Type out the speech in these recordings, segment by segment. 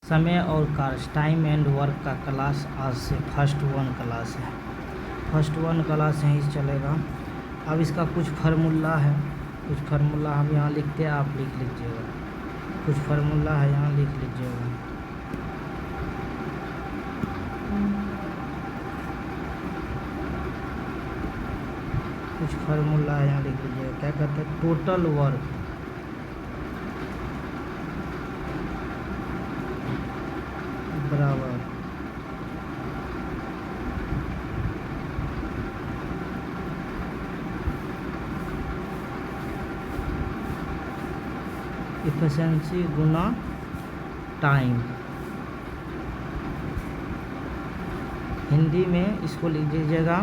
समय और कार्य टाइम एंड वर्क का क्लास आज से फर्स्ट वन क्लास है। फर्स्ट वन क्लास यहीं से चलेगा। अब इसका कुछ फार्मूला है, कुछ फार्मूला हम यहाँ लिखते हैं, आप लिख लीजिएगा। कुछ फार्मूला है यहाँ लिख लीजिएगा। कुछ फार्मूला है यहाँ लिख लीजिएगा। क्या कहते हैं? टोटल वर्क बराबर इफिशिएंसी गुना टाइम। हिंदी में इसको लिख दीजिएगा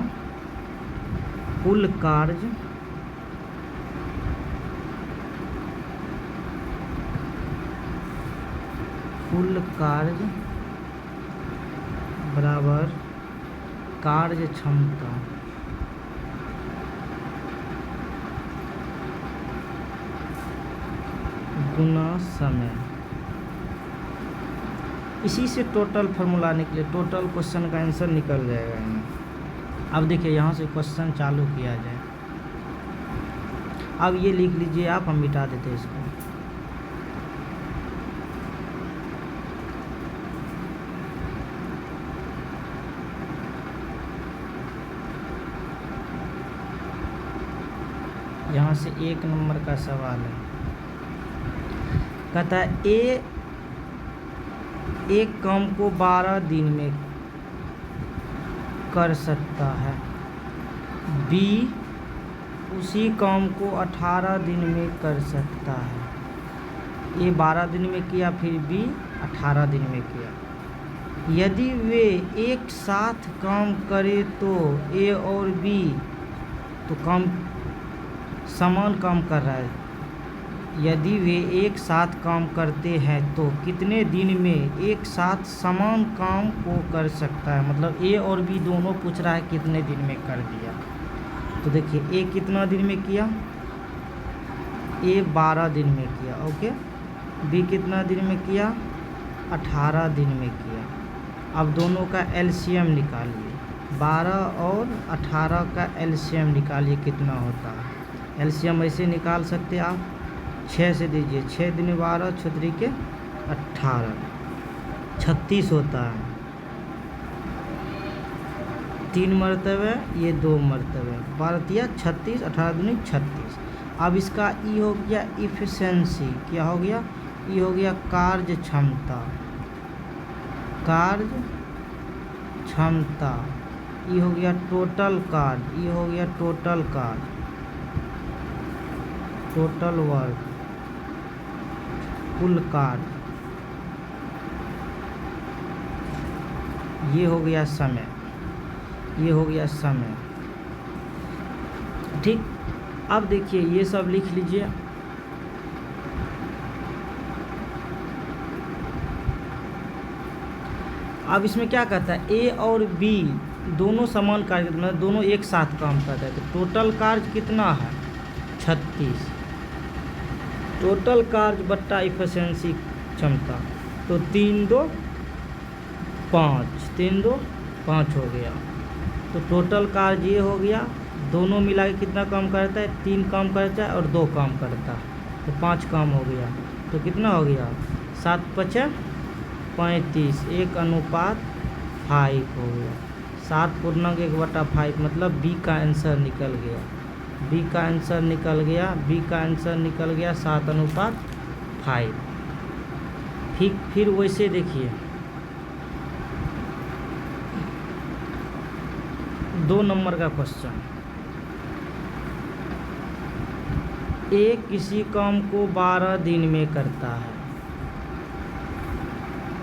कुल कार्य बराबर कार्य क्षमता गुना समय। इसी से टोटल फार्मूला निकले, टोटल क्वेश्चन का आंसर निकल जाएगा यहाँ। अब देखिए यहाँ से क्वेश्चन चालू किया जाए। अब ये लिख लीजिए आप, हम मिटा देते हैं इसको। यहाँ से 1 नंबर का सवाल है। कहता है एक काम को 12 दिन में कर सकता है, बी उसी काम को 18 दिन में कर सकता है। ए 12 दिन में किया, फिर बी 18 दिन में किया। यदि वे एक साथ काम करें तो ए और बी तो काम समान काम कर रहा है। यदि वे एक साथ काम करते हैं तो कितने दिन में एक साथ समान काम को कर सकता है। मतलब ए और बी दोनों पूछ रहा है कितने दिन में कर दिया। तो देखिए ए कितना दिन में किया, ए 12 दिन में किया, ओके। बी कितना दिन में किया, 18 दिन में किया। अब दोनों का एलसीएम निकालिए, 12 और 18 का एलसीएम निकालिए कितना होता है। एलसीएम ऐसे निकाल सकते हैं आप, 6 से दीजिए, 6 दूनी 12, 6 त्रिके 18, 36 होता है। 3 मरतबे, ये 2 मरतबे, 12 तिया 36, 18 दूनी 36। अब इसका ई हो गया इफिशिएंसी, क्या हो गया? ई हो गया कार्य क्षमता, कार्य क्षमता। ई हो गया टोटल कार्य, ई हो गया टोटल कार्य, टोटल वर्क, कुल कार्य। ये हो गया समय, ये हो गया समय, ठीक। अब देखिए ये सब लिख लीजिए। अब इसमें क्या कहता है, ए और बी दोनों समान कार्य, मतलब दोनों एक साथ काम करते हैं। तो टोटल कार्य कितना है? 36। टोटल कार्य बट्टा इफिशिएंसी क्षमता, तो 3 2 5, 3 2 5 हो गया। तो टोटल कार्य ये हो गया। दोनों मिला के कितना काम करता है? 3 काम करता है और 2 काम करता है, तो 5 काम हो गया। तो कितना हो गया? 7 5 35, 1:5 हो गया। 7.1/5 मतलब बी का आंसर निकल गया। बी का आंसर निकल गया, बी का आंसर निकल गया 7:5। फिर वैसे देखिए 2 नंबर का क्वेश्चन। ए किसी काम को 12 दिन में करता है,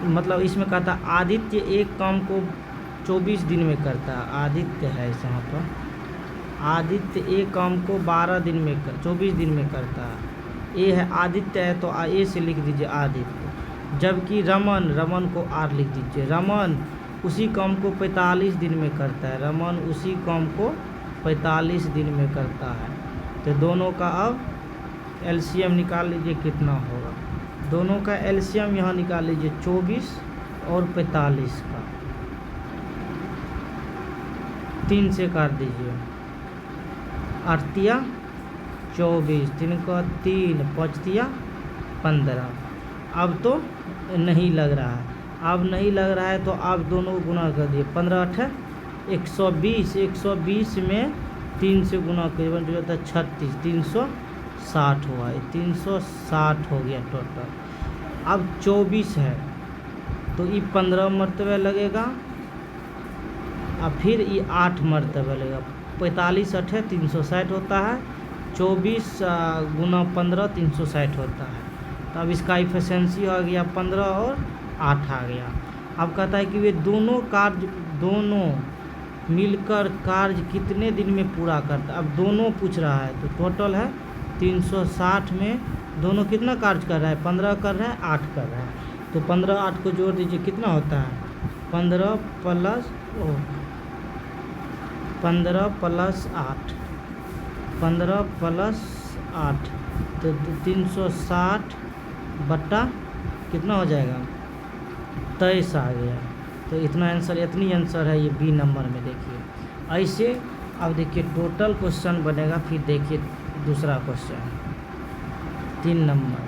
मतलब इसमें कहता है आदित्य एक काम को 24 दिन में करता है। आदित्य है इस यहाँ पर, आदित्य एक काम को 12 दिन में 24 दिन में करता है। ए है आदित्य है तो ए से लिख दीजिए आदित्य। जबकि रमन को आर लिख दीजिए। रमन उसी काम को 45 दिन में करता है। रमन उसी काम को 45 दिन में करता है। तो दोनों का अब एलसीएम निकाल लीजिए कितना होगा। दोनों का एलसीएम यहाँ निकाल लीजिए, 24 और 45 का 3 से काट दीजिए, 8 24, 3 का 3, 5 15। अब तो नहीं लग रहा है, अब नहीं लग रहा है तो आप दोनों को गुना कर दिए, 15 8 120, 120 में 3 से गुना करिए, बन जाता है 36, 360 हुआ है, 360 हो गया टोटल। अब 24 है तो ये 15 मरतबे लगेगा, और फिर ये 8 मरतबे लगेगा, 45 8 360 होता है, 24 गुना 15 360 होता है। तो अब इसका इफिशिएंसी आ गया 15 और 8 आ गया। अब कहता है कि वे दोनों कार्य दोनों मिलकर कार्य कितने दिन में पूरा करता है। अब दोनों पूछ रहा है तो टोटल है 360 में दोनों कितना कार्य कर रहा है, 15 कर रहा है, 8 कर रहा है। तो 15 8 को जोड़ दीजिए, कितना होता है 15 प्लस 8, 15 प्लस 8 तो 360 बट्टा कितना हो जाएगा 23 आ गया। तो इतना आंसर, इतनी आंसर है ये बी नंबर में। देखिए ऐसे अब देखिए टोटल क्वेश्चन बनेगा। फिर देखिए दूसरा क्वेश्चन 3 नंबर,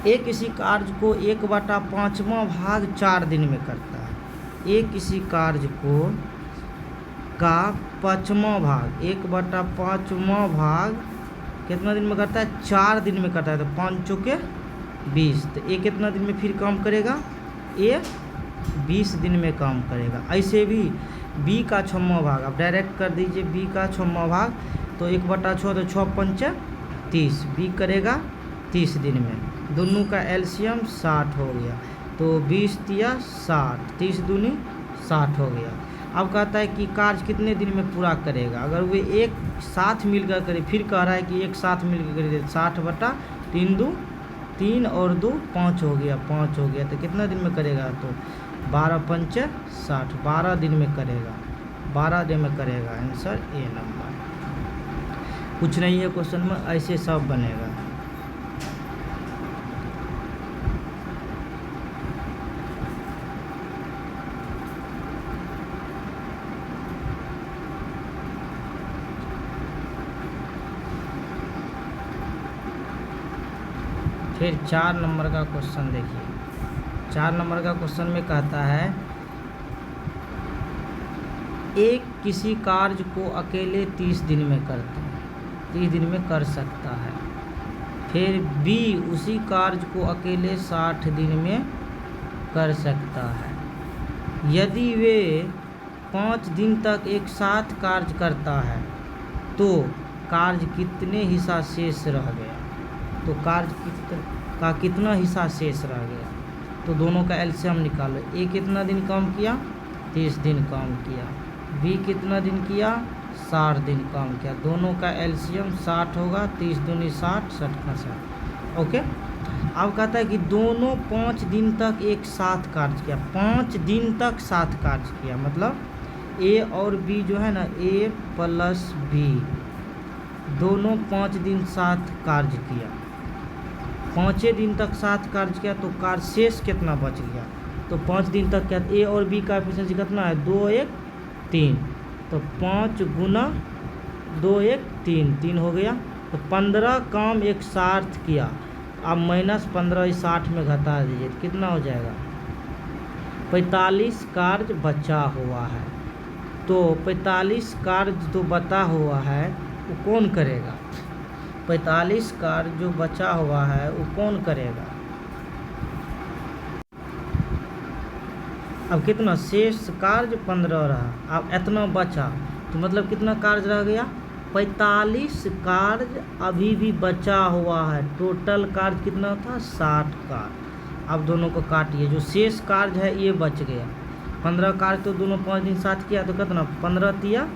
एक किसी कार्य को 1/5वां भाग 4 दिन में करता है। एक किसी कार्य को का 5वां भाग 1/5वां भाग कितना दिन में करता है, 4 दिन में करता है। तो 5 चौके 20, तो ये कितना दिन में फिर काम करेगा, ये 20 दिन में काम करेगा। ऐसे भी बी का 6वां भाग अब डायरेक्ट कर दीजिए, बी का 6वां भाग तो 1/6 तो 6 5 30, बी करेगा 30 दिन में। दोनों का एलसीएम 60 हो गया, तो 20 तिया 60, 30 दूनी 60 हो गया। अब कहता है कि कार्य कितने दिन में पूरा करेगा। अगर वे एक साथ मिलकर करे, फिर कह रहा है कि एक साथ मिलकर करे, 60/3 2 3 और 2 5 हो गया, 5 हो गया। तो कितना दिन में करेगा, तो 12 5 60, 12 दिन में करेगा, 12 दिन में करेगा। Answer A number. कुछ नहीं है क्वेश्चन में, ऐसे सब बनेगा। फिर 4 नंबर का क्वेश्चन देखिए। 4 नंबर का क्वेश्चन में कहता है एक किसी कार्य को अकेले 30 दिन में करता है, 30 दिन में कर सकता है। फिर बी उसी कार्य को अकेले 60 दिन में कर सकता है। यदि वे 5 दिन तक एक साथ कार्य करता है तो कार्य कितने हिस्सा शेष रह गया, तो कार्य का कितना हिस्सा शेष रह गया। तो दोनों का एलसीएम निकालो। ए कितना दिन काम किया, 30 दिन काम किया। बी कितना दिन किया, 60 दिन काम किया। दोनों का एलसीएम 60 होगा, 30 दूनी 60, 60 का 60। ओके। अब कहता है कि दोनों 5 दिन तक एक साथ कार्य किया, 5 दिन तक साथ कार्य किया। मतलब ए और बी जो है ना, ए प्लस बी दोनों 5 दिन साथ कार्य किया, 5 दिन तक साथ कार्य किया। तो कार्य शेष कितना बच गया, तो 5 दिन तक क्या, ए और बी का एफिशिएंसी कितना है, 2 1 3, तो 5 गुना 2 1 3, 3 हो गया। तो 15 काम एक साथ किया। अब -15 इस 60 में घटा दीजिए, तो कितना हो जाएगा, 45 कार्य बचा हुआ है। तो 45 कार्य जो बचा हुआ है वो कौन करेगा, 45 कार्य जो बचा हुआ है वो कौन करेगा। अब कितना शेष कार्य 15 रहा, अब इतना बचा, तो मतलब कितना कार्य रह गया, 45 कार्य अभी भी बचा हुआ है। टोटल कार्य कितना था, 60 कार्य। अब दोनों को काटिए, जो शेष कार्य है ये बच गया। 15 कार्य तो दोनों 5 दिन साथ किया, तो कितना 15 तिया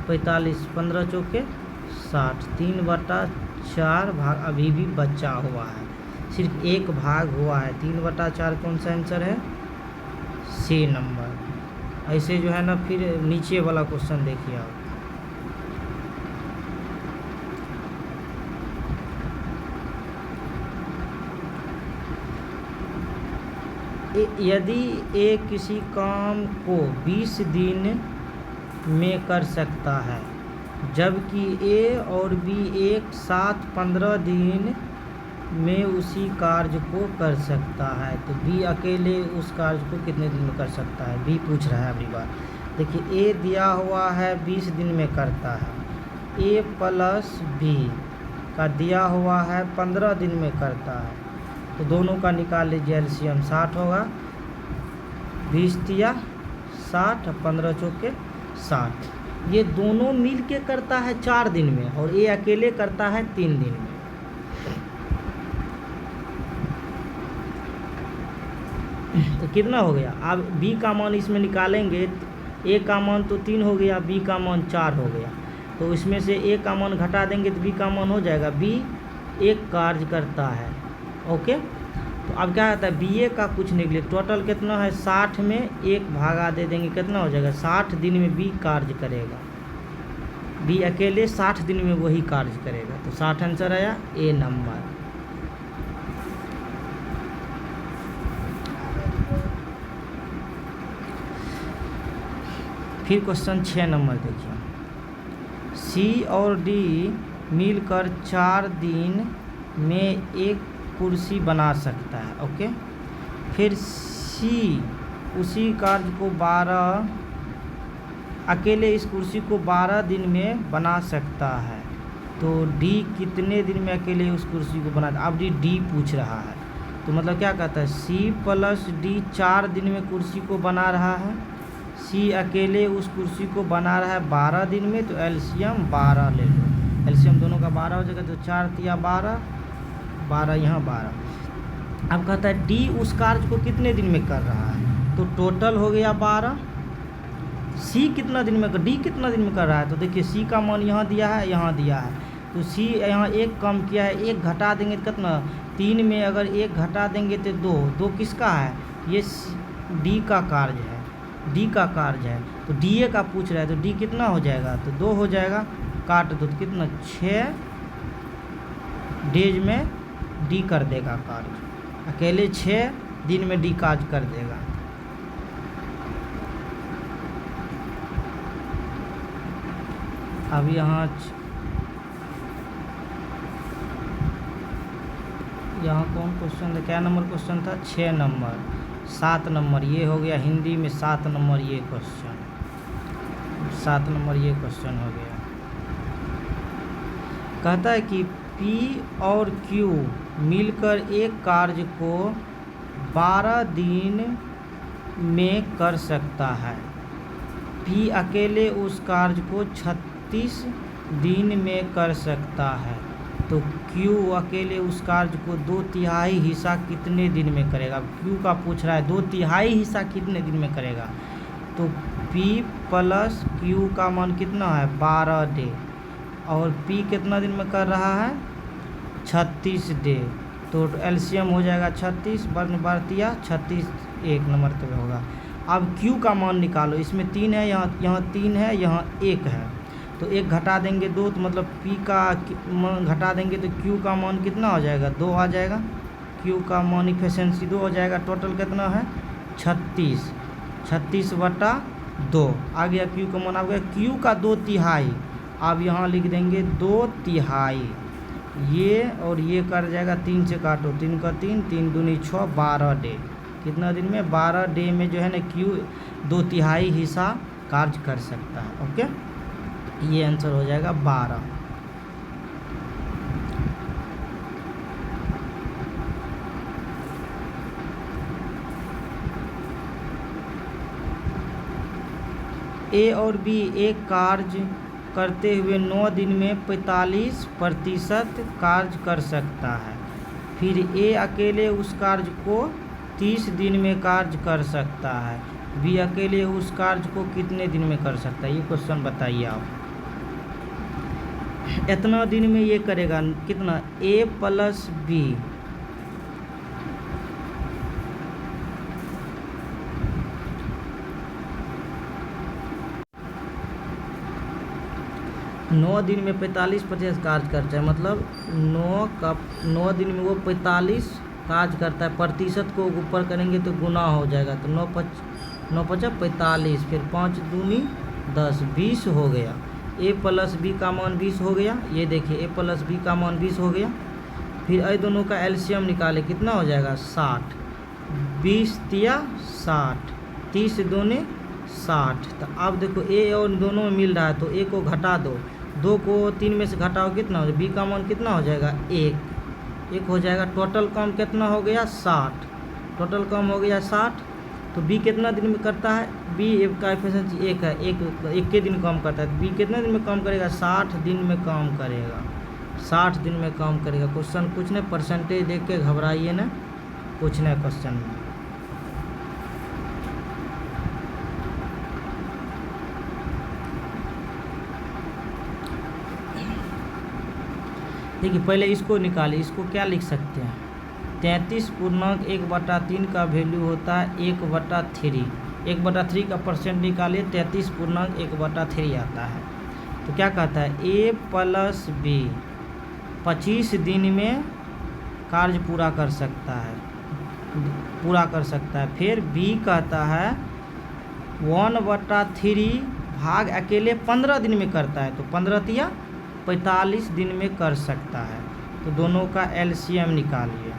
45, 15 चौके 60, 3/4 भाग अभी भी बचा हुआ है। सिर्फ एक भाग हुआ है, 3/4 कौन सा आंसर है, सी नंबर। ऐसे जो है ना, फिर नीचे वाला क्वेश्चन देखिए आप। यदि ए किसी काम को 20 दिन में कर सकता है, जबकि ए और बी एक साथ 15 दिन में उसी कार्य को कर सकता है, तो बी अकेले उस कार्य को कितने दिन में कर सकता है, बी पूछ रहा है अगली बार। देखिए ए दिया हुआ है 20 दिन में करता है, ए प्लस बी का दिया हुआ है 15 दिन में करता है, तो दोनों का निकाल लीजिए एलसीएम 60 होगा। 20 तिया 60, 15 चौके 60। ये दोनों मिल के करता है 4 दिन में और ये अकेले करता है 3 दिन में। तो कितना हो गया? अब बी का मान इसमें निकालेंगे, ए का मान तो 3 हो गया, बी का मान 4 हो गया, तो इसमें से ए का मान घटा देंगे तो बी का मान हो जाएगा। बी एक कार्य करता है, ओके। तो अब क्या होता है, बी ए का कुछ निकले, टोटल कितना है 60 में एक भागा दे देंगे, कितना हो जाएगा 60 दिन में बी कार्य करेगा। बी अकेले 60 दिन में वही कार्य करेगा, तो 60 आंसर आया ए नंबर। फिर क्वेश्चन 6 नंबर देखिए, सी और डी मिलकर 4 दिन में एक कुर्सी बना सकता है, ओके। फिर सी उसी कार्य को 12 अकेले इस कुर्सी को 12 दिन में बना सकता है, तो डी कितने दिन में अकेले उस कुर्सी को बना। अब डी पूछ रहा है, तो मतलब क्या कहता है, सी प्लस डी 4 दिन में कुर्सी को बना रहा है, सी अकेले उस कुर्सी को बना रहा है 12 दिन में, तो एलसीएम 12 ले लो। एलसीएम दोनों का 12 हो जाएगा, तो 4 तिया 12, 12 यहाँ 12। अब कहता है डी उस कार्य को कितने दिन में कर रहा है, तो टोटल हो गया 12। सी कितना दिन में, डी कितना दिन में कर रहा है, तो देखिए सी का मान यहाँ दिया है, यहाँ दिया है, तो सी यहाँ एक कम किया है, एक घटा देंगे तो कितना, 3 में अगर एक घटा देंगे तो 2 किसका है, ये डी का कार्य है, डी का कार्य है, तो डी ए का पूछ रहा है, तो डी कितना हो जाएगा, तो 2 हो जाएगा, काट दो तो कितना 6 डेज में डी कर देगा कार्य, अकेले 6 दिन में डी कार्य कर देगा। अब यहाँ कौन क्वेश्चन था, क्या नंबर क्वेश्चन था, 6 नंबर। 7 नंबर ये हो गया, हिंदी में 7 नंबर ये क्वेश्चन, 7 नंबर ये क्वेश्चन हो गया। कहता है कि P और Q मिलकर एक कार्य को 12 दिन में कर सकता है, P अकेले उस कार्य को 36 दिन में कर सकता है, तो Q अकेले उस कार्य को 2/3 हिस्सा कितने दिन में करेगा। Q का पूछ रहा है 2/3 हिस्सा कितने दिन में करेगा, तो P प्लस Q का मान कितना है 12 डे, और P कितना दिन में कर रहा है 36 डे, तो एलसीएम हो जाएगा 36 वर्ण बारतिया 36 एक नंबर पे होगा। अब Q का मान निकालो, इसमें 3 है, यहाँ 3 है, यहाँ 1 है, तो 1 घटा देंगे 2, तो मतलब P का मान घटा देंगे तो Q का मान कितना हो जाएगा 2 आ जाएगा, Q का मान इफिशिएंसी 2 हो जाएगा। टोटल कितना है 36 बटा 2 आ गया, Q का मान आ गया, Q का 2/3। अब यहाँ लिख देंगे 2/3, ये और ये कर जाएगा, 3 से काटो, 3 का 3, 3 दूनी 6, 12 डे, कितना दिन में 12 डे में जो है ना Q 2/3 हिस्सा कार्य कर सकता है, ओके। ये आंसर हो जाएगा 12। ए और बी एक कार्य करते हुए 9 दिन में 45% कार्य कर सकता है, फिर ए अकेले उस कार्य को 30 दिन में कार्य कर सकता है, बी अकेले उस कार्य को कितने दिन में कर सकता है, ये क्वेश्चन बताइए आप। इतना दिन में ये करेगा कितना, ए प्लस बी, नौ दिन में 45% कार्य करता है, मतलब 9 दिन में वो 45 कार्य करता है, प्रतिशत को ऊपर करेंगे तो गुना हो जाएगा, तो 9 पचा 45, फिर 5 दूनी 10, 20 हो गया। a प्लस बी का मान 20 हो गया, ये देखिए a प्लस बी का मान 20 हो गया। फिर ये दोनों का एलसीएम निकाले, कितना हो जाएगा 60, 20 तिया 60, 30 दूनी 60। तो अब देखो a और दोनों में मिल रहा है, तो a को घटा दो, 2 को 3 में से घटाओ कितना हो जाएगा, b का मान कितना हो जाएगा 1 हो जाएगा। टोटल काम कितना हो गया 60, टोटल काम हो गया 60। तो b कितना दिन में करता है, b का एफिशिएंसी 1 है, एक के दिन काम करता है। b कितने दिन में काम करेगा, 60 दिन में काम करेगा, 60 दिन में काम करेगा। क्वेश्चन कुछ नहीं, परसेंटेज देख के घबराइए ना, कुछ नहीं क्वेश्चन में। देखिए पहले इसको निकालिए, इसको क्या लिख सकते हैं, 33.1/3 का वैल्यू होता है 1/3, 1/3 का परसेंट निकालिए, 33.1/3 आता है। तो क्या कहता है, a प्लस बी 25 दिन में कार्य पूरा कर सकता है। फिर b कहता है 1/3 भाग अकेले 15 दिन में करता है, तो 15 तिया 45 दिन में कर सकता है। तो दोनों का एलसीएम निकालिए,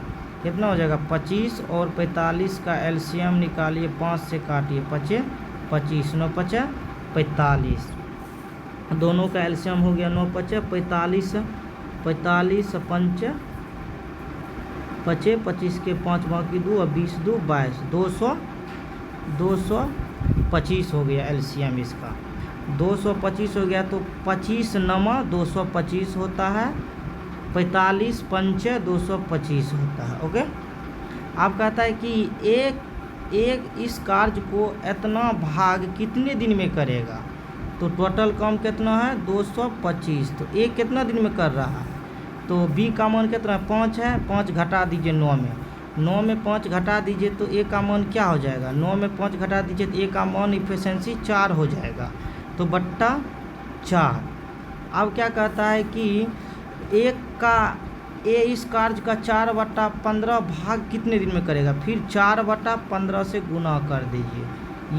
कितना हो जाएगा 25 और 45 का एलसीएम निकालिए, 5 से काटिए, 25, 9 पचा 45, दोनों का एलसीएम हो गया 9 पचा 45, 45 पंच 25 के 5 बाकी 2 और 20 2 22, 225 हो गया एलसीएम इसका, 225 हो गया। तो 25 नमा 225 होता है, 45 पंच 225 होता है। ओके, आप कहता है कि एक इस कार्य को इतना भाग कितने दिन में करेगा, तो टोटल काम कितना है 225, तो एक कितना दिन में कर रहा है, तो बी का मान कितना है 5 है, 5 घटा दीजिए 9 में, 9 में 5 घटा दीजिए तो ए का मान क्या हो जाएगा, 9 में 5 घटा दीजिए तो ए का मान इफिशिएंसी 4 हो जाएगा, तो बट्टा 4। अब क्या कहता है कि इस कार्य का 4/15 भाग कितने दिन में करेगा, फिर 4/15 से गुना कर दीजिए,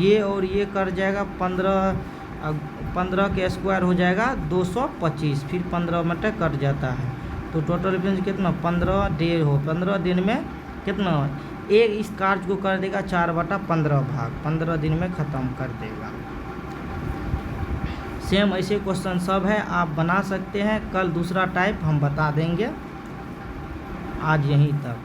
ये और ये कर जाएगा 15 के स्क्वायर हो जाएगा 225, फिर 15 मिनट कट जाता है, तो टोटल एफिशिएंसी कितना 15 दिन में कितना इस कार्य को कर देगा 4/15 भाग, 15 दिन में ख़त्म कर देगा। सेम ऐसे क्वेश्चन सब है, आप बना सकते हैं। कल दूसरा टाइप हम बता देंगे। आज यहीं तक।